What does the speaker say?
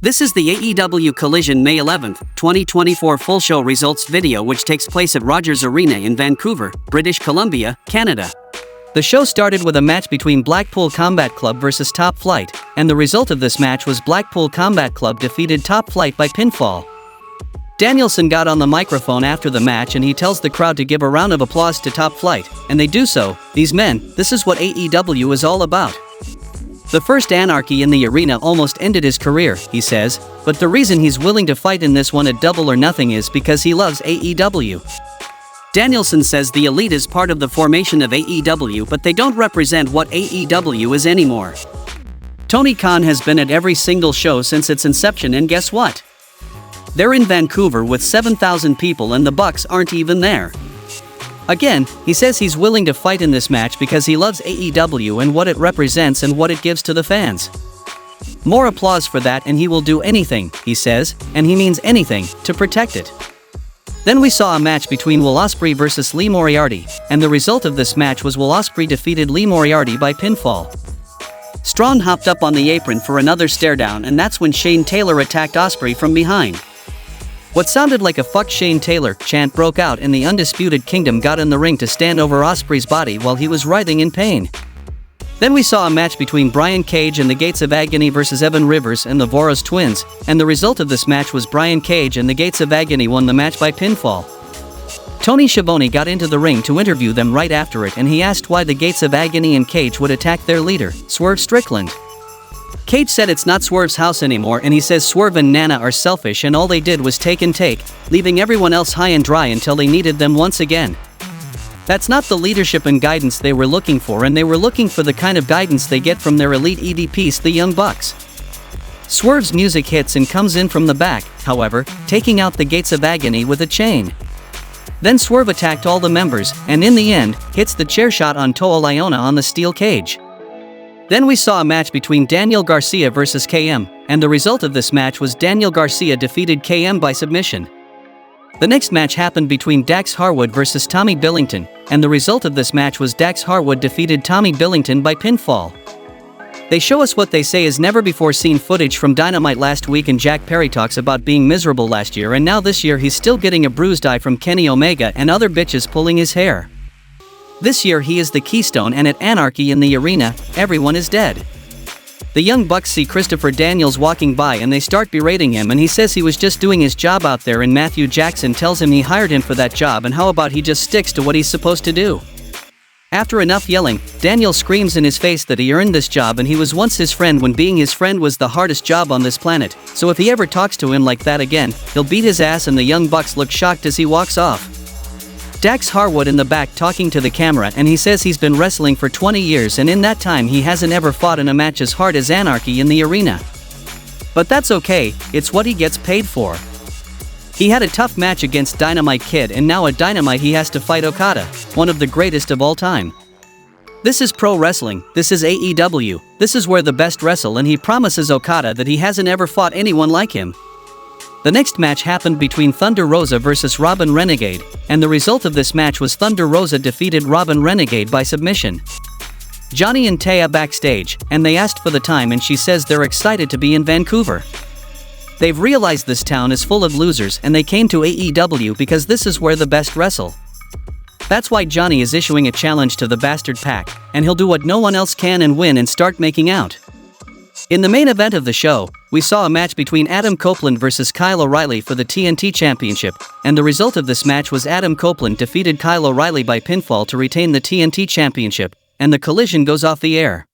This is the AEW Collision May 11, 2024 full show results video which takes place at Rogers Arena in Vancouver, British Columbia, Canada. The show started with a match between Blackpool Combat Club versus Top Flight, and the result of this match was Blackpool Combat Club defeated Top Flight by pinfall. Danielson got on the microphone after the match and he tells the crowd to give a round of applause to Top Flight, and they do so. These men, this is what AEW is all about. The first anarchy in the arena almost ended his career, he says, but the reason he's willing to fight in this one at Double or Nothing is because he loves AEW. Danielson says the Elite is part of the formation of AEW, but they don't represent what AEW is anymore. Tony Khan has been at every single show since its inception, and guess what? They're in Vancouver with 7,000 people and the Bucks aren't even there. Again, he says he's willing to fight in this match because he loves AEW and what it represents and what it gives to the fans. More applause for that, and he will do anything, he says, and he means anything, to protect it. Then we saw a match between Will Ospreay versus Lee Moriarty, and the result of this match was Will Ospreay defeated Lee Moriarty by pinfall. Strong hopped up on the apron for another stare down, and that's when Shane Taylor attacked Ospreay from behind. What sounded like a "fuck Shane Taylor" chant broke out, and the Undisputed Kingdom got in the ring to stand over Ospreay's body while he was writhing in pain. Then we saw a match between Brian Cage and the Gates of Agony versus Evan Rivers and the Voros Twins, and the result of this match was Brian Cage and the Gates of Agony won the match by pinfall. Tony Schiavone got into the ring to interview them right after it, and he asked why the Gates of Agony and Cage would attack their leader, Swerve Strickland. Cage said it's not Swerve's house anymore, and he says Swerve and Nana are selfish and all they did was take and take, leaving everyone else high and dry until they needed them once again. That's not the leadership and guidance they were looking for, and they were looking for the kind of guidance they get from their elite EVPs, the Young Bucks. Swerve's music hits and comes in from the back, however, taking out the Gates of Agony with a chain. Then Swerve attacked all the members, and in the end, hits the chair shot on Toa Liona on the steel cage. Then we saw a match between Daniel Garcia versus KM, and the result of this match was Daniel Garcia defeated KM by submission. The next match happened between Dax Harwood versus Tommy Billington, and the result of this match was Dax Harwood defeated Tommy Billington by pinfall. They show us what they say is never before seen footage from Dynamite last week, and Jack Perry talks about being miserable last year, and now this year he's still getting a bruised eye from Kenny Omega and other bitches pulling his hair. This year he is the keystone, and at Anarchy in the arena, everyone is dead. The Young Bucks see Christopher Daniels walking by and they start berating him, and he says he was just doing his job out there, and Matthew Jackson tells him he hired him for that job, and how about he just sticks to what he's supposed to do. After enough yelling, Daniels screams in his face that he earned this job and he was once his friend when being his friend was the hardest job on this planet, so if he ever talks to him like that again, he'll beat his ass, and the Young Bucks look shocked as he walks off. Dax Harwood in the back talking to the camera, and he says he's been wrestling for 20 years and in that time he hasn't ever fought in a match as hard as Anarchy in the arena. But that's okay, it's what he gets paid for. He had a tough match against Dynamite Kid, and now at Dynamite he has to fight Okada, one of the greatest of all time. This is pro wrestling, this is AEW, this is where the best wrestle, and he promises Okada that he hasn't ever fought anyone like him. The next match happened between Thunder Rosa versus Robin Renegade, and the result of this match was Thunder Rosa defeated Robin Renegade by submission. Johnny and Taya backstage, and they asked for the time, and she says they're excited to be in Vancouver. They've realized this town is full of losers, and they came to AEW because this is where the best wrestle. That's why Johnny is issuing a challenge to the Bastard Pack, and he'll do what no one else can and win and start making out. In the main event of the show, we saw a match between Adam Copeland versus Kyle O'Reilly for the TNT Championship, and the result of this match was Adam Copeland defeated Kyle O'Reilly by pinfall to retain the TNT Championship, and the Collision goes off the air.